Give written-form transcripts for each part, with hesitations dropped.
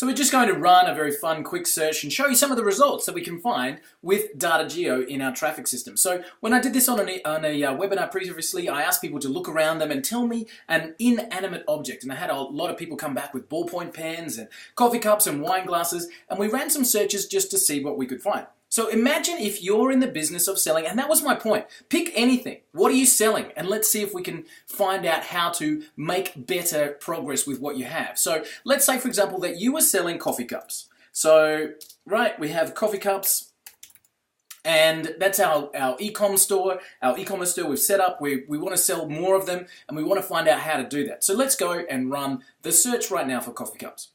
So we're just going to run a very fun quick search and show you some of the results that we can find with DataJeo in our traffic system. So when I did this on a webinar previously, I asked people to look around them and tell me an inanimate object. And I had a lot of people come back with ballpoint pens and coffee cups and wine glasses, and we ran some searches just to see what we could find. So imagine if you're in the business of selling, and that was my point. Pick anything. What are you selling? And let's see if we can find out how to make better progress with what you have. So let's say, for example, that you were selling coffee cups. So, right, we have coffee cups, and that's our e-com store, our e-commerce store we've set up. We want to sell more of them, and we want to find out how to do that. So let's go and run the search right now for coffee cups.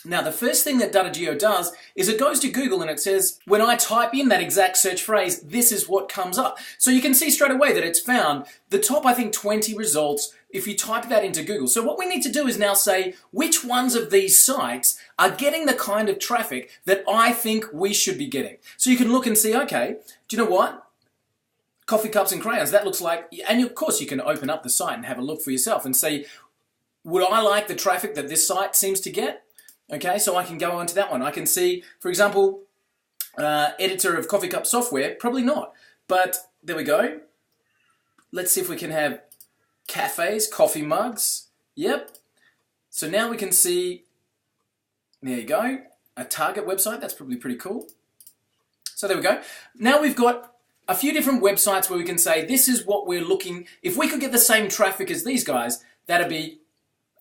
Now, the first thing that DataJeo does is it goes to Google and it says, when I type in that exact search phrase, this is what comes up. So you can see straight away that it's found the top, I think, 20 results if you type that into Google. So what we need to do is now say which ones of these sites are getting the kind of traffic that I think we should be getting. So you can look and see, okay, do you know what? Coffee cups and crayons, that looks like, and of course you can open up the site and have a look for yourself and say, would I like the traffic that this site seems to get? Okay, so I can go on to that one. I can see, for example, editor of coffee cup software, probably not. But there we go. Let's see if we can have cafes, coffee mugs. Yep. So now we can see, there you go, a Target website. That's probably pretty cool. So there we go. Now we've got a few different websites where we can say, this is what we're looking, if we could get the same traffic as these guys, that'd be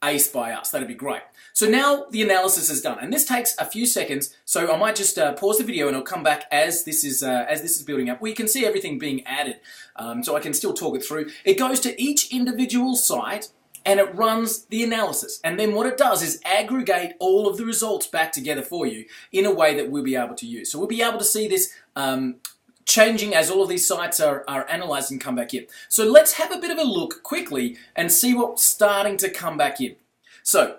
aced by us. That'd be great. So now the analysis is done, and this takes a few seconds. So I might just pause the video and I'll come back as this is building up. We can see everything being added, so I can still talk it through. It goes to each individual site and it runs the analysis, and then what it does is aggregate all of the results back together for you in a way that we'll be able to use. So we'll be able to see this changing as all of these sites are analyzed and come back in. So let's have a bit of a look quickly and see what's starting to come back in. So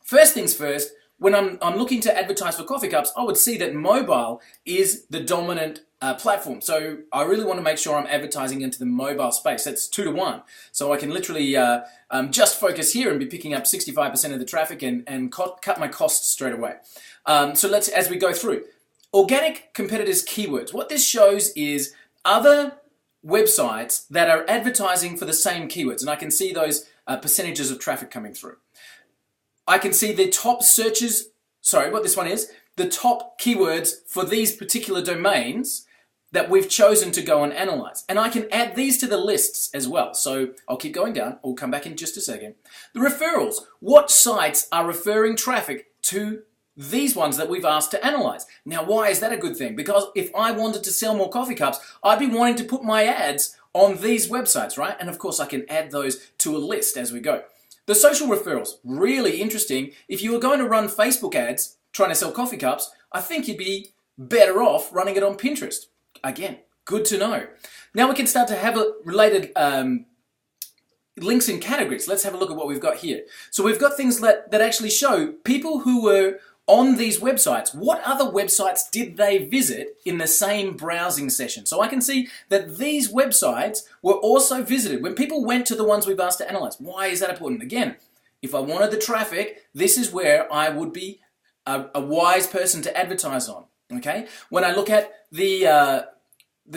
first things first, when I'm looking to advertise for coffee cups, I would see that mobile is the dominant platform. So I really want to make sure I'm advertising into the mobile space. That's 2 to 1. So I can literally just focus here and be picking up 65% of the traffic and cut my costs straight away. So let's, as we go through, organic competitors keywords. What this shows is other websites that are advertising for the same keywords, and I can see those percentages of traffic coming through. I can see the top searches, sorry, what this one is, the top keywords for these particular domains that we've chosen to go and analyze. And I can add these to the lists as well. So I'll keep going down. I'll come back in just a second. The referrals. What sites are referring traffic to these ones that we've asked to analyze? Now, why is that a good thing? Because if I wanted to sell more coffee cups, I'd be wanting to put my ads on these websites, right? And of course, I can add those to a list as we go. The social referrals, really interesting. If you were going to run Facebook ads trying to sell coffee cups, I think you'd be better off running it on Pinterest. Again, good to know. Now we can start to have a related links in categories. Let's have a look at what we've got here. So we've got things that actually show people who were on these websites. What other websites did they visit in the same browsing session? So I can see that these websites were also visited when people went to the ones we've asked to analyze. Why is that important? Again, if I wanted the traffic, this is where I would be a wise person to advertise on. Okay? When I look at the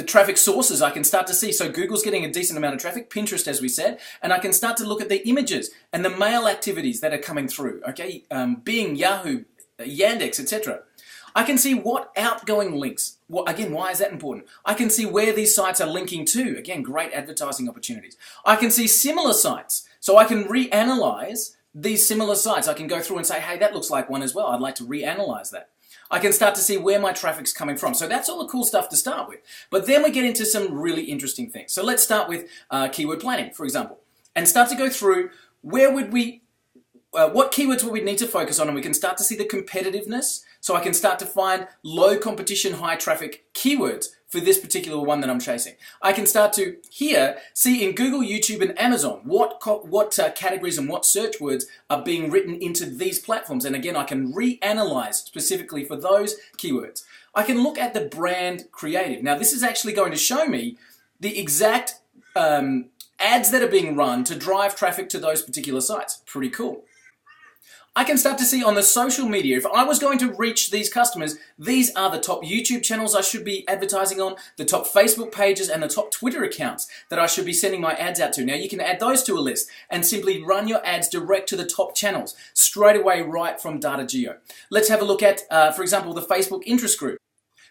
traffic sources, I can start to see, so Google's getting a decent amount of traffic, Pinterest as we said, and I can start to look at the images and the mail activities that are coming through, okay? Bing, Yahoo, Yandex, etc. I can see what outgoing links, again, why is that important? I can see where these sites are linking to, again, great advertising opportunities. I can see similar sites, so I can reanalyze these similar sites. I can go through and say, hey, that looks like one as well, I'd like to reanalyze that. I can start to see where my traffic's coming from. So that's all the cool stuff to start with. But then we get into some really interesting things. So let's start with keyword planning, for example, and start to go through where would we, what keywords would we need to focus on, and we can start to see the competitiveness. So I can start to find low competition, high traffic keywords for this particular one that I'm chasing. I can start to here see in Google, YouTube, and Amazon what categories and what search words are being written into these platforms. And again, I can reanalyze specifically for those keywords. I can look at the brand creative. Now, this is actually going to show me the exact ads that are being run to drive traffic to those particular sites. Pretty cool. I can start to see on the social media, if I was going to reach these customers, these are the top YouTube channels I should be advertising on, the top Facebook pages, and the top Twitter accounts that I should be sending my ads out to. Now you can add those to a list and simply run your ads direct to the top channels straight away right from DataJeo. Let's have a look at, for example, the Facebook interest group.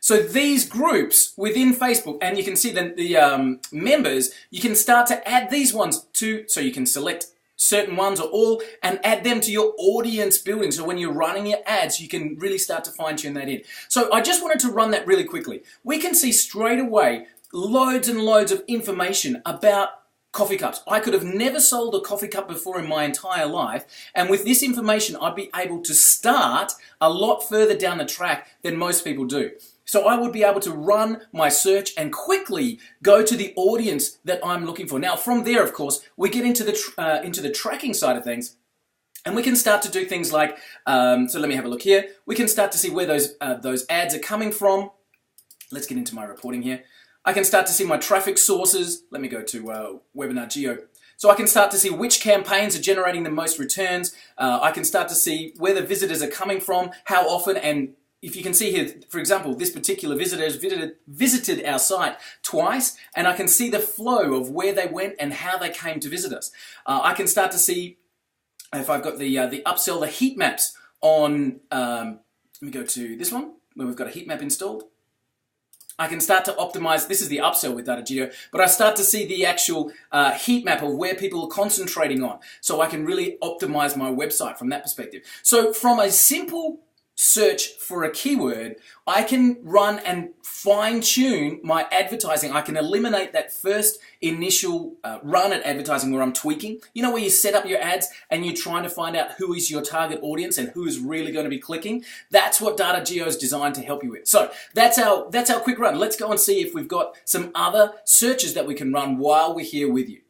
So these groups within Facebook, and you can see the members, you can start to add these ones to, so you can select certain ones or all and add them to your audience building. So when you're running your ads, you can really start to fine tune that in. So I just wanted to run that really quickly. We can see straight away loads and loads of information about coffee cups. I could have never sold a coffee cup before in my entire life, and with this information I'd be able to start a lot further down the track than most people do. So I would be able to run my search and quickly go to the audience that I'm looking for. Now from there, of course, we get into the tracking side of things, and we can start to do things like, so let me have a look here. We can start to see where those ads are coming from. Let's get into my reporting here. I can start to see my traffic sources. Let me go to Webinar Geo. So I can start to see which campaigns are generating the most returns. I can start to see where the visitors are coming from, how often, and if you can see here, for example, this particular visitor has visited our site twice, and I can see the flow of where they went and how they came to visit us. I can start to see if I've got the upsell, the heat maps on, let me go to this one, where we've got a heat map installed. I can start to optimize, this is the upsell with DataJeo, but I start to see the actual heat map of where people are concentrating on, so I can really optimize my website from that perspective. So from a simple search for a keyword, I can run and fine-tune my advertising. I can eliminate that first initial run at advertising where I'm tweaking. You know, where you set up your ads and you're trying to find out who is your target audience and who is really going to be clicking. That's what DataJeo is designed to help you with. So that's our quick run. Let's go and see if we've got some other searches that we can run while we're here with you.